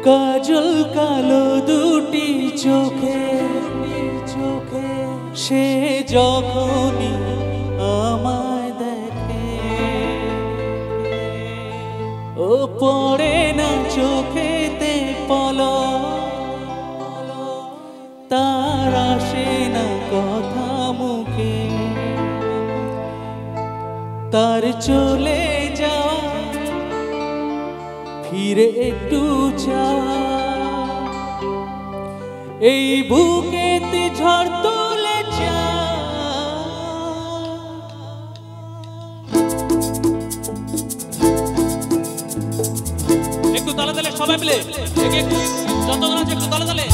কাজল কালো দুটি চোখে সে যখনই আমায় দেখে, ও পড়ে না চোখেতে পলক, তার আসে না কথা মুখে, তার চলে যাওয়া ফিরে একটু চাওয়া, এই বুকেতে ঝড় তুলে একটু তালে তালে সবাই মিলে একটু যতক্ষণ আছে একটু তালে তালে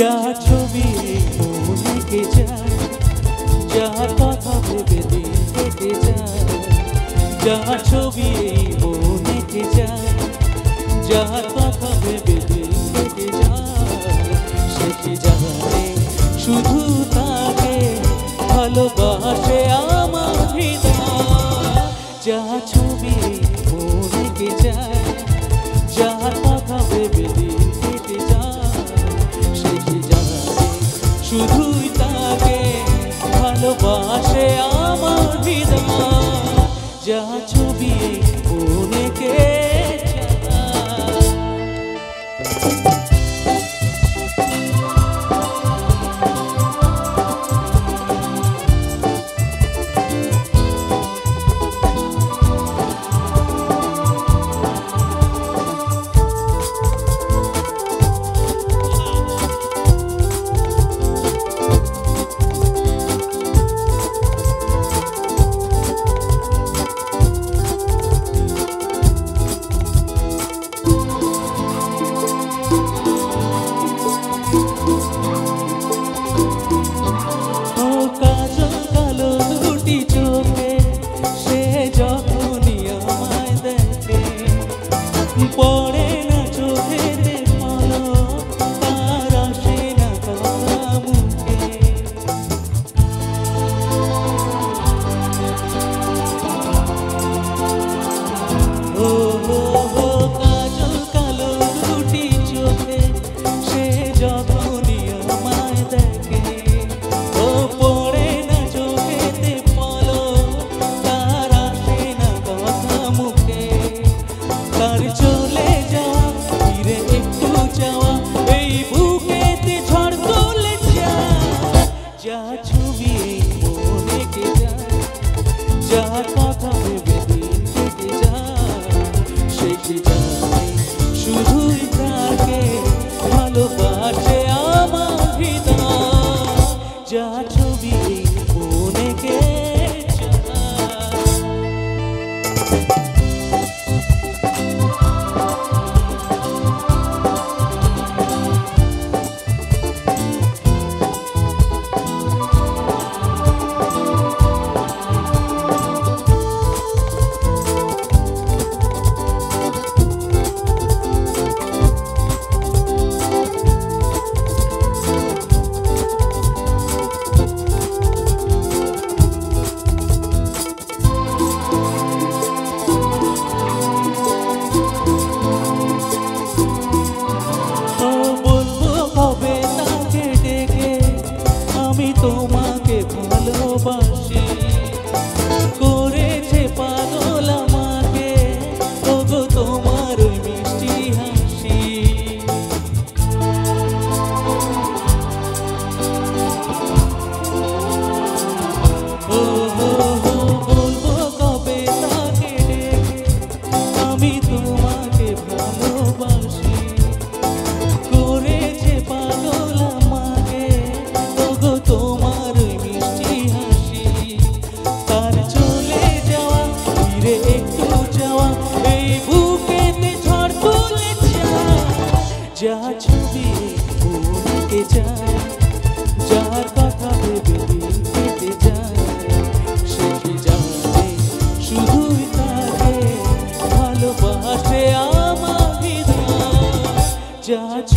যা ছবি মনে যায়, যা কথা ভেবে দিন কেটে যায়, যা ছবি মনে যায়, যা কথা ভেবে দিন কেটে যায়, সে কি জানে শুধু তাকে ভালোবাসে আমার হৃদয়। যা ছবি মনে যায়, যা কথা ভেবে দিন কেটে যায়, শুধুই তাকে ভালোবাসে আমার হৃদয়। যা ছবি মনেকে পড়ে না চোখেতে পলক, তার আসে না কথা মুখে, ও কাজল কালো দুটি চোখে সে যখনই আমায় দেখে, ও পড়ে না চোখেতে পলক, তার আসে না কথা মুখে, তার চলে যাওয়া ফিরে একটু যাওয়া, এই বুকেতে ঝড় তুলে যায়। যা ছবি মনে কে যায়, যা কথা ভেবে দিন কেটে যায়, সে কি জানে শুধুই তাকে ভালোবাসে আমার হৃদয়। যা ছবি মনে কে যাচ্ছ